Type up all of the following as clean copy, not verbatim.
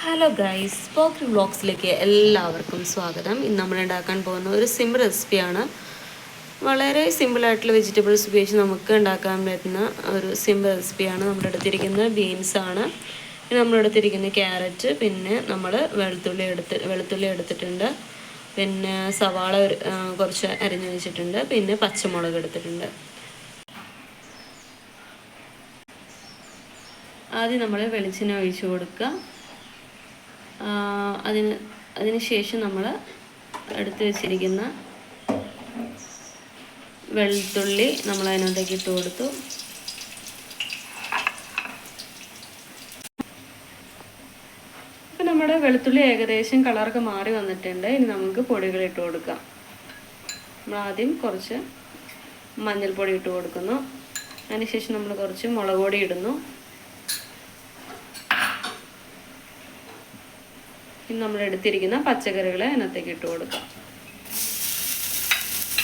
Hello guys, spoken വ്ളോഗ്സിലേക്ക് എല്ലാവർക്കും സ്വാഗതം. ഇന്ന് നമ്മൾ ഉണ്ടാക്കാൻ പോകുന്ന ഒരു സിമ്പിൾ റെസിപ്പിയാണ്. വളരെ സിമ്പിളായിട്ടുള്ള വെജിറ്റബിൾസ് ഉപയോഗിച്ച് നമുക്ക് ഉണ്ടാക്കാൻ പറ്റുന്ന ഒരു സിമ്പിൾ റെസിപ്പിയാണ്. നമ്മുടെ അടുത്തിരിക്കുന്നത് ബീൻസാണ്, പിന്നെ നമ്മളെടുത്തിരിക്കുന്ന ക്യാരറ്റ്, പിന്നെ നമ്മൾ വെളുത്തുള്ളി എടുത്തിട്ടുണ്ട്, പിന്നെ സവാള കുറച്ച് അരിഞ്ഞു വെച്ചിട്ടുണ്ട്, പിന്നെ പച്ചമുളക് എടുത്തിട്ടുണ്ട്. ആദ്യം നമ്മൾ വെളിച്ചെണ്ണ ഒഴിച്ച് കൊടുക്കുക. അതിന് ശേഷം നമ്മൾ എടുത്ത് വെച്ചിരിക്കുന്ന വെളുത്തുള്ളി നമ്മൾ അതിനകത്തേക്ക് ഇട്ട് കൊടുത്തു. ഇപ്പം നമ്മുടെ വെളുത്തുള്ളി ഏകദേശം കളറൊക്കെ മാറി വന്നിട്ടുണ്ട്. ഇനി നമുക്ക് പൊടികൾ ഇട്ട് കൊടുക്കാം. നമ്മൾ ആദ്യം കുറച്ച് മഞ്ഞൾപ്പൊടി ഇട്ട് കൊടുക്കുന്നു. അതിനുശേഷം നമ്മൾ കുറച്ച് മുളക് പൊടി ഇടുന്നു. ഇനി നമ്മൾ എടുത്തിരിക്കുന്ന പച്ചക്കറികളെ അതിനകത്തേക്ക് ഇട്ട് കൊടുക്കാം.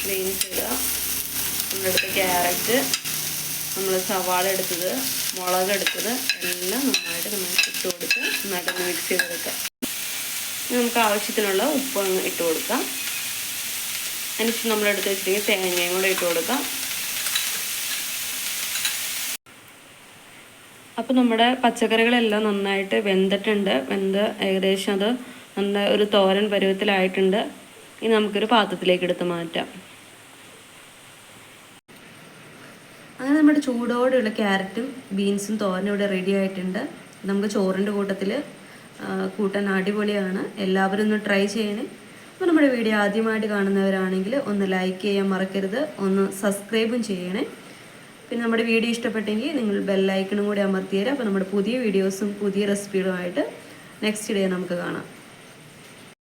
ബീൻസ് ഇടുക, നമ്മളെടുത്ത ക്യാരറ്റ്, നമ്മൾ സവാള എടുത്തത്, മുളക് എടുത്തത് എല്ലാം നന്നായിട്ട് നമ്മൾ ഇട്ട് കൊടുത്ത് നന്നായിട്ട് മിക്സ് ചെയ്തെടുക്കാം. നമുക്ക് ആവശ്യത്തിനുള്ള ഉപ്പ് ഇട്ട് കൊടുക്കാം. അതിനുശേഷം നമ്മളെടുത്ത് വെച്ചിട്ടുണ്ടെങ്കിൽ തേങ്ങയും കൂടെ ഇട്ട് കൊടുക്കാം. അപ്പോൾ നമ്മുടെ പച്ചക്കറികളെല്ലാം നന്നായിട്ട് വെന്തിട്ടുണ്ട്. ഏകദേശം അത് നന്നായി ഒരു തോരൻ പരുവത്തിലായിട്ടുണ്ട്. ഇനി നമുക്കൊരു പാത്രത്തിലേക്ക് എടുത്ത് മാറ്റാം. അങ്ങനെ നമ്മുടെ ചൂടോടെയുള്ള ക്യാരറ്റും ബീൻസും തോരനും ഇവിടെ റെഡി ആയിട്ടുണ്ട്. നമുക്ക് ചോറിൻ്റെ കൂട്ടത്തിൽ കൂട്ടാൻ അടിപൊളിയാണ്. എല്ലാവരും ഒന്ന് ട്രൈ ചെയ്യണേ. അപ്പോൾ നമ്മുടെ വീഡിയോ ആദ്യമായിട്ട് കാണുന്നവരാണെങ്കിൽ ഒന്ന് ലൈക്ക് ചെയ്യാൻ മറക്കരുത്, ഒന്ന് സബ്സ്ക്രൈബും ചെയ്യണേ. പിന്നെ നമ്മുടെ വീഡിയോ ഇഷ്ടപ്പെട്ടെങ്കിൽ നിങ്ങൾ ബെല്ലൈക്കണും കൂടി അമർത്തിയേരാം. അപ്പോൾ നമ്മുടെ പുതിയ വീഡിയോസും പുതിയ റെസിപ്പികളുമായിട്ട് നെക്സ്റ്റ് ഡേ നമുക്ക് കാണാം.